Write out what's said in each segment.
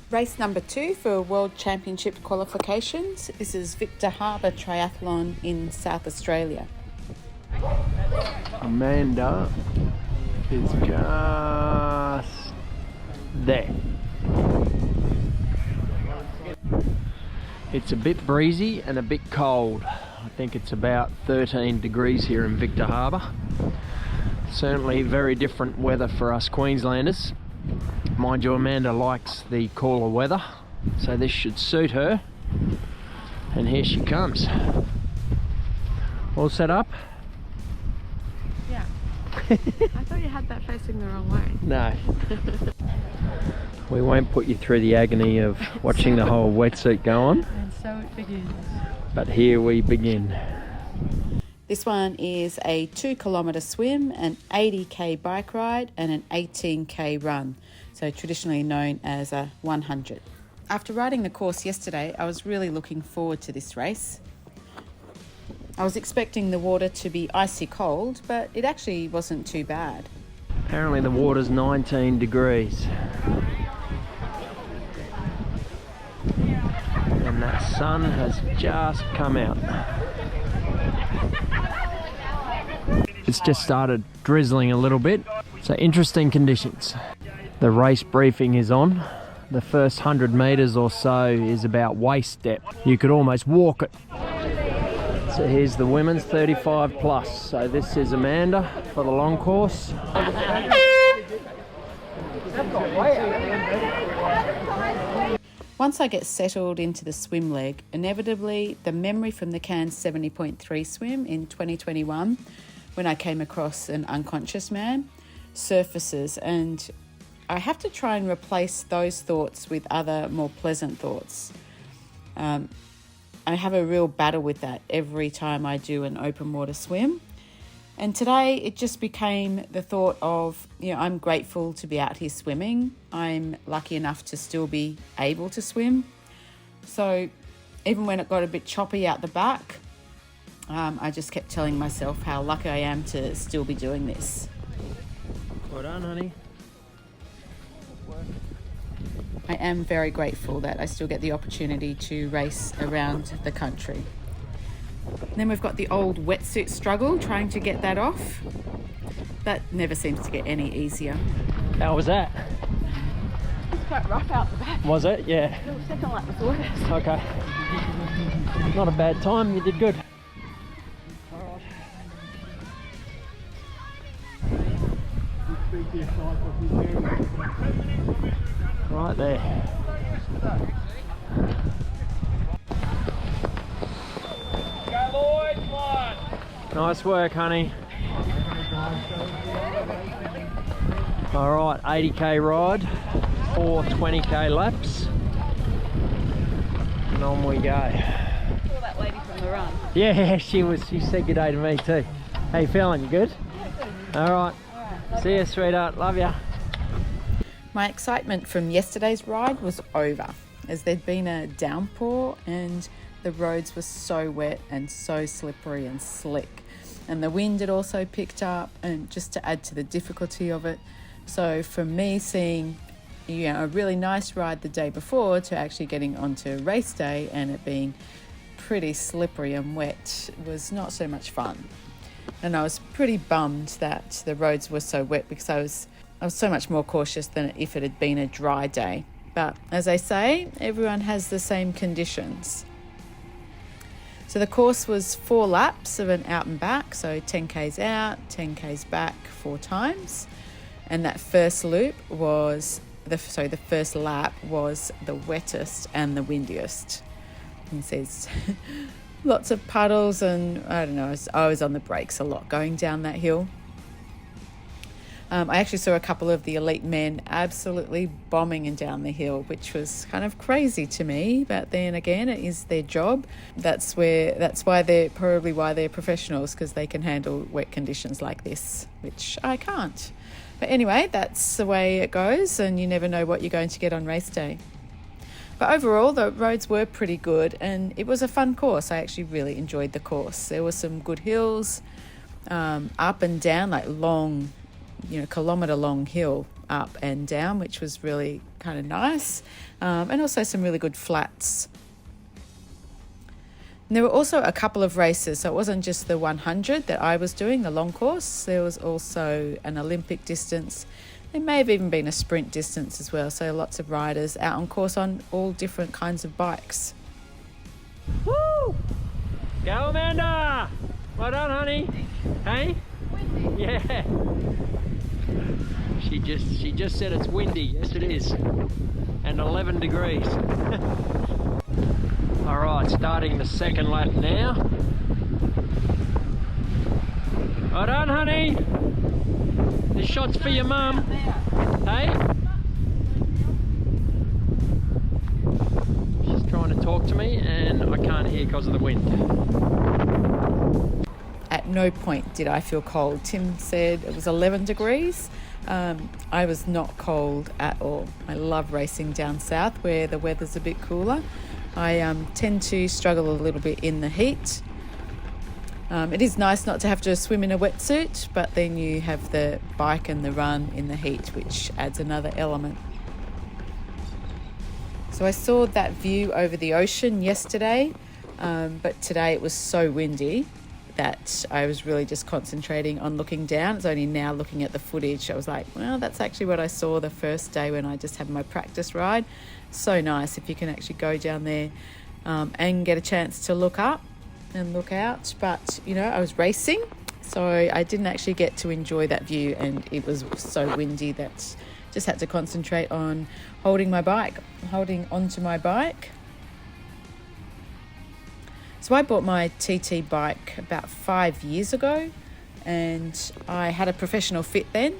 Race number 2 for World Championship qualifications. This is Victor Harbour Triathlon in South Australia. Amanda is just there. It's a bit breezy and a bit cold. I think it's about 13 degrees here in Victor Harbour. Certainly very different weather for us Queenslanders. Mind you, Amanda likes the cooler weather, so this should suit her. And here she comes. All set up? Yeah. I thought you had that facing the wrong way. No. We won't put you through the agony of watching the whole wetsuit go on. And so it begins. But here we begin. This one is a 2-kilometre swim, an 80k bike ride and an 18k run, so traditionally known as a 100. After riding the course yesterday, I was really looking forward to this race. I was expecting the water to be icy cold, but it actually wasn't too bad. Apparently the water's 19 degrees. And that sun has just come out. It's just started drizzling a little bit, so interesting conditions. The race briefing is on. The first 100 metres or so is about waist depth. You could almost walk it. So here's the women's 35 plus. So this is Amanda for the long course. Once I get settled into the swim leg, inevitably the memory from the Cairns 70.3 swim in 2021, when I came across an unconscious man, surfaces, and I have to try and replace those thoughts with other more pleasant thoughts. I have a real battle with that every time I do an open water swim. And today it just became the thought of, I'm grateful to be out here swimming. I'm lucky enough to still be able to swim. So even when it got a bit choppy out the back, I just kept telling myself how lucky I am to still be doing this. Well done, honey. I am very grateful that I still get the opportunity to race around the country. Then we've got the old wetsuit struggle, trying to get that off. That never seems to get any easier. How was that? It's quite rough out the back. Was it? Yeah. The second lap was worse. Okay. Not a bad time, you did good. Right there. Nice work, honey. All right, 80k ride, 4 20k laps, and on we go. Saw that lady from the run. Yeah, she said good day to me too. How you feeling? You good? All right. See you, sweetheart. Love ya. My excitement from yesterday's ride was over, as there'd been a downpour and the roads were so wet and so slippery and slick. And the wind had also picked up, and just to add to the difficulty of it. So from me seeing a really nice ride the day before to actually getting onto race day and it being pretty slippery and wet was not so much fun. And I was pretty bummed that the roads were so wet, because I was so much more cautious than if it had been a dry day. But as I say, everyone has the same conditions. So the course was 4 laps of an out and back, so 10k's out, 10k's back 4 times. And that first loop was, the first lap was the wettest and the windiest. And it says lots of puddles, and I don't know, I was on the brakes a lot going down that hill. I actually saw a couple of the elite men absolutely bombing and down the hill, which was kind of crazy to me. But then again, it is their job. That's why they're professionals, because they can handle wet conditions like this, which I can't. But anyway, that's the way it goes, and you never know what you're going to get on race day. But overall, the roads were pretty good, and it was a fun course. I actually really enjoyed the course. There were some good hills, up and down, like long, kilometre long hill up and down, which was really kind of nice, and also some really good flats. And there were also a couple of races, so it wasn't just the 100 that I was doing, the long course. There was also an Olympic distance. There may have even been a sprint distance as well, so lots of riders out on course on all different kinds of bikes. Woo! Go Amanda! Well done, honey. Hey? Windy. Yeah. She just said it's windy. Yes, it is. And 11 degrees. All right, starting the second lap now. Well done, honey. This shot's for your mum. Hey? She's trying to talk to me and I can't hear because of the wind. At no point did I feel cold. Tim said it was 11 degrees. I was not cold at all. I love racing down south where the weather's a bit cooler. I tend to struggle a little bit in the heat. It is nice not to have to swim in a wetsuit, but then you have the bike and the run in the heat, which adds another element. So I saw that view over the ocean yesterday, but today it was so windy that I was really just concentrating on looking down. It's only now looking at the footage, I was like, well, that's actually what I saw the first day when I just had my practice ride. So nice if you can actually go down there and get a chance to look up and look out. But, you know, I was racing, so I didn't actually get to enjoy that view, and it was so windy that just had to concentrate on holding onto my bike. So I bought my TT bike about 5 years ago, and I had a professional fit then,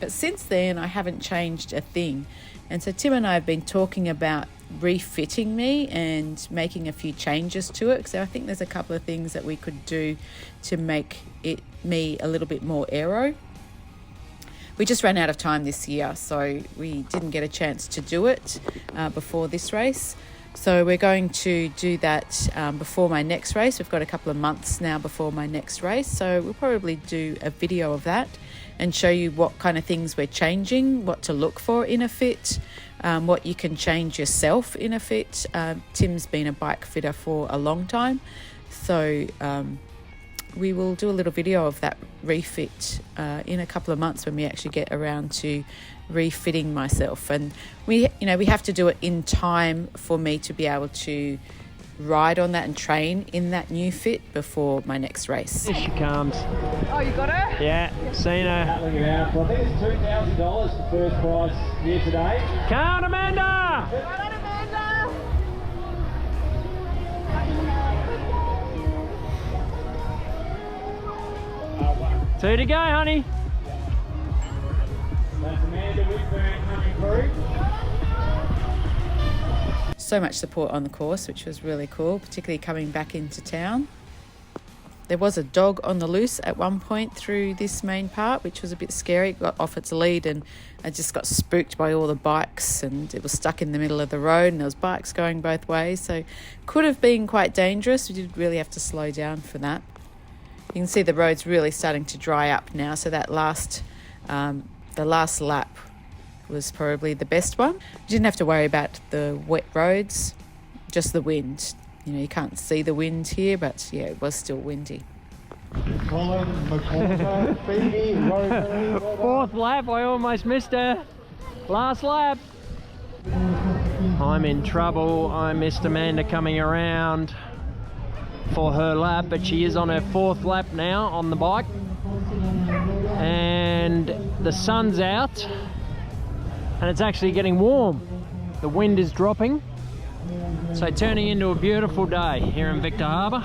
but since then I haven't changed a thing. And so Tim and I have been talking about refitting me and making a few changes to it. So I think there's a couple of things that we could do to make me a little bit more aero. We just ran out of time this year, so we didn't get a chance to do it before this race. So we're going to do that before my next race. We've got a couple of months now before my next race, so we'll probably do a video of that and show you what kind of things we're changing, what to look for in a fit, what you can change yourself in a fit. Tim's been a bike fitter for a long time, so we will do a little video of that refit in a couple of months when we actually get around to refitting myself. And we have to do it in time for me to be able to ride on that and train in that new fit before my next race. Here she comes. Oh, you got her? Yeah, seen her. Well, I think it's $2,000 for first prize here today. Come on, Amanda! Well done, Amanda. 2 to go, honey. That's Amanda Whitburn coming through. So much support on the course, which was really cool, particularly coming back into town. There was a dog on the loose at one point through this main part, which was a bit scary. It got off its lead and I just got spooked by all the bikes, and it was stuck in the middle of the road and there was bikes going both ways, so could have been quite dangerous. We did really have to slow down for that. You can see the road's really starting to dry up now, so that the last lap was probably the best one. You didn't have to worry about the wet roads, just the wind. You know, you can't see the wind here, but yeah, it was still windy. Colin, McCullough, Phoebe, Rosemary. Fourth lap, I almost missed her. Last lap. I'm in trouble. I missed Amanda coming around for her lap, but she is on her fourth lap now on the bike. And the sun's out and it's actually getting warm. The wind is dropping. So turning into a beautiful day here in Victor Harbor.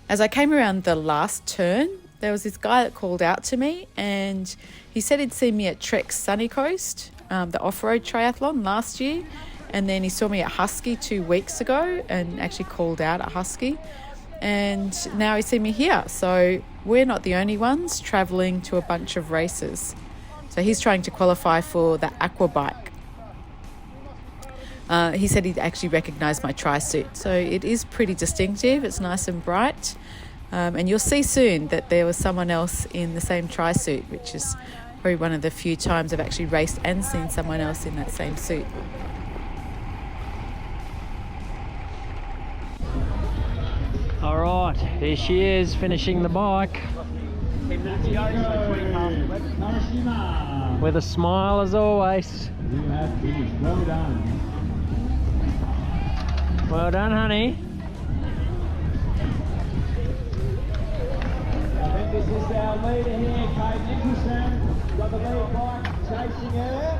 As I came around the last turn, there was this guy that called out to me, and he said he'd seen me at Trek's Sunny Coast, the off-road triathlon last year, and then he saw me at Husky 2 weeks ago and actually called out at Husky, and now he's seen me here. So we're not the only ones travelling to a bunch of races. So he's trying to qualify for the aqua bike. He said he'd actually recognised my tri-suit, so it is pretty distinctive. It's nice and bright, and you'll see soon that there was someone else in the same tri-suit, which is Probably one of the few times I've actually raced and seen someone else in that same suit. All right, here she is, finishing the bike. With a smile as always. You have finished. Well done. Well done, honey. I think this is our leader here, Kate Nicholson. Got the lead bike chasing her.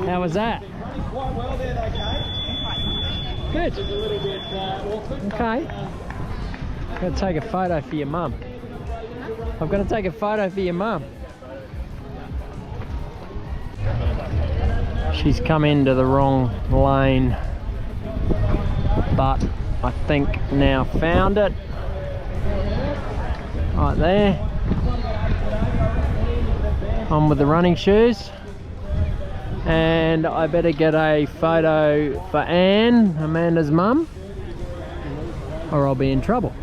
How was that? Running quite well there, though, Kate. Good. Just a little bit awkward. Okay. I'm going to take a photo for your mum. I'm going to take a photo for your mum. She's come into the wrong lane, but I think now found it. Right there. On with the running shoes. And I better get a photo for Anne, Amanda's mum, or I'll be in trouble.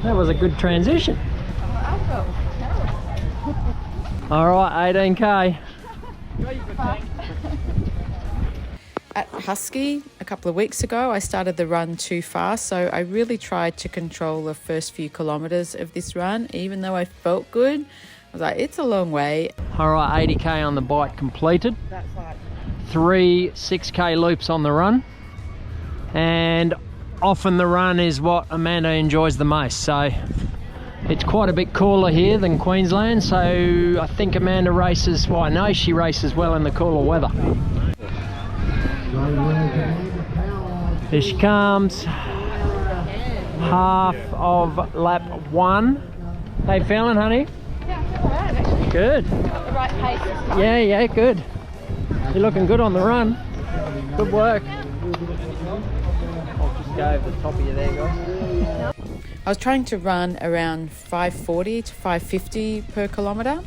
That was a good transition. All right, 18K. At Husky a couple of weeks ago, I started the run too fast, so I really tried to control the first few kilometres of this run. Even though I felt good, I was like, it's a long way. All right, 80K on the bike completed. That's like 3 6K loops on the run. And often the run is what Amanda enjoys the most. So it's quite a bit cooler here than Queensland. So I think Amanda races, well, I know she races well in the cooler weather. Here she comes. Half of lap 1. How you feeling, honey? Yeah, I feel alright actually. Good. Got the right pace this time. Yeah, good. You're looking good on the run. Good work. I'll just go over the top of you there, guys. I was trying to run around 5:40 to 5:50 per kilometre,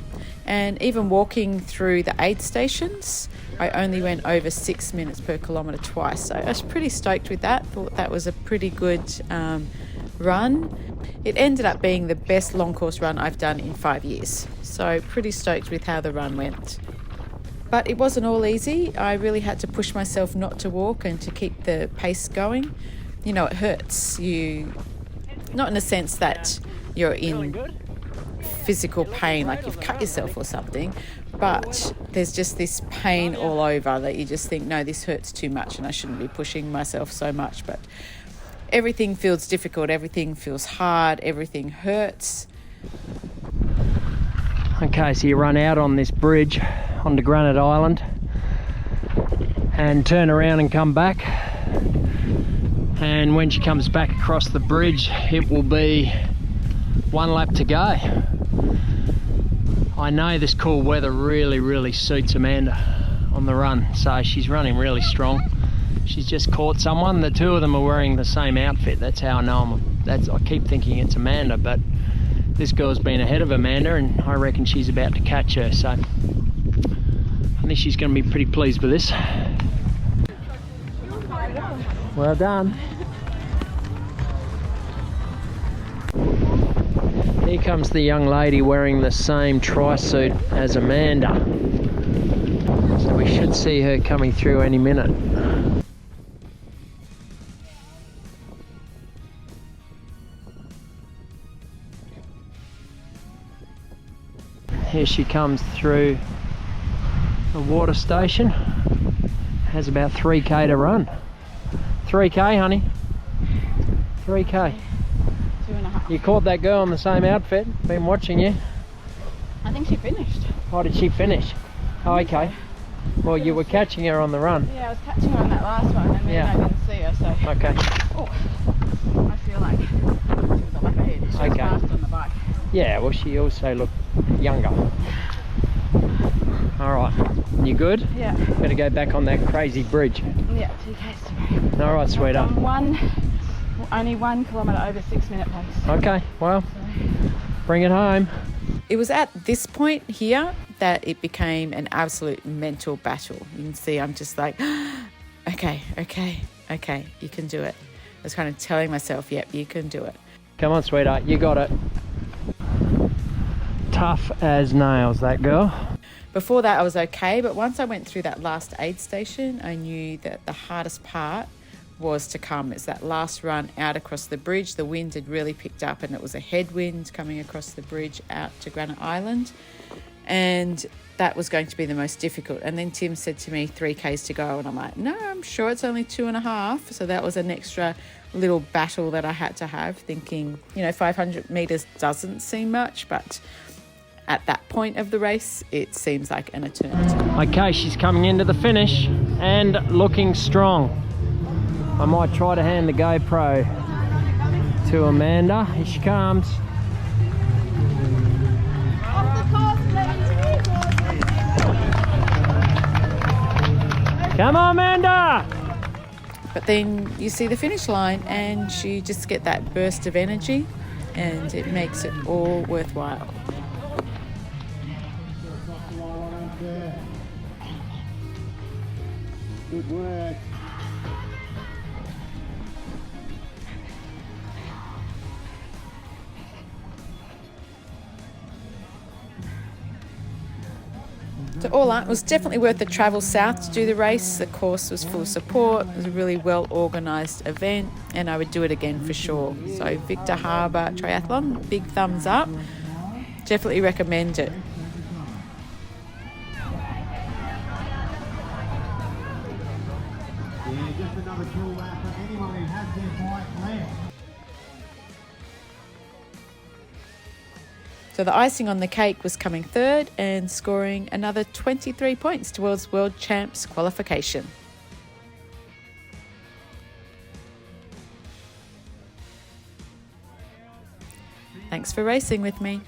and even walking through the aid stations, I only went over 6 minutes per kilometre twice. So I was pretty stoked with that. Thought that was a pretty good run. It ended up being the best long course run I've done in 5 years. So pretty stoked with how the run went. But it wasn't all easy. I really had to push myself not to walk and to keep the pace going. You know, it hurts. Not in a sense that you're in physical pain, like you've cut yourself or something, but there's just this pain all over that you just think, no, this hurts too much and I shouldn't be pushing myself so much. But everything feels difficult, everything feels hard, everything hurts. Okay, so you run out on this bridge onto Granite Island and turn around and come back. And when she comes back across the bridge, it will be 1 lap to go. I know this cool weather really suits Amanda on the run, so she's running really strong. She's just caught someone. The two of them are wearing the same outfit. That's how I know them. I keep thinking it's Amanda, but this girl's been ahead of Amanda, and I reckon she's about to catch her. So I think she's going to be pretty pleased with this. Well done. Here comes the young lady wearing the same tri-suit as Amanda. So we should see her coming through any minute. Here she comes through the water station. Has about 3K to run. 3K, honey. 3K. 2.5. You caught that girl in the same outfit. Been watching you. I think she finished. Oh, did she finish? Oh, okay. Well, you were catching her on the run. Yeah, I was catching her on that last one and then Yeah. I didn't see her, so. Okay. Oh, I feel like she was a lap ahead. She was Okay. fast on the bike. Yeah, well, she also looked younger. All right. You good? Yeah. Better go back on that crazy bridge. Yeah, 2Ks to go. All right, sweetheart. Only 1 kilometre over 6 minute pace. Okay, well, bring it home. It was at this point here that it became an absolute mental battle. You can see I'm just like, okay, you can do it. I was kind of telling myself, yep, you can do it. Come on, sweetheart, you got it. Tough as nails, that girl. Before that I was okay, but once I went through that last aid station, I knew that the hardest part was to come. It's that last run out across the bridge. The wind had really picked up and it was a headwind coming across the bridge out to Granite Island, and that was going to be the most difficult. And then Tim said to me 3Ks to go, and I'm like, no, I'm sure it's only 2.5. So that was an extra little battle that I had to have, thinking, you know, 500 meters doesn't seem much, but at that point of the race, it seems like an eternity. Okay, she's coming into the finish and looking strong. I might try to hand the GoPro to Amanda. Here she comes. Come on, Amanda! But then you see the finish line and you just get that burst of energy, and it makes it all worthwhile. Good work. So all up, it was definitely worth the travel south to do the race. The course was full of support. It was a really well organised event, and I would do it again for sure. So Victor Harbour Triathlon, big thumbs up. Definitely recommend it. Yeah, just another cool lap for anyone who has their bike left. So the icing on the cake was coming third and scoring another 23 points towards World Champs qualification. Thanks for racing with me.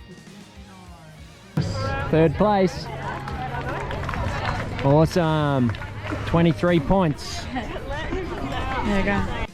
Third place. Awesome. 23 points. There you go.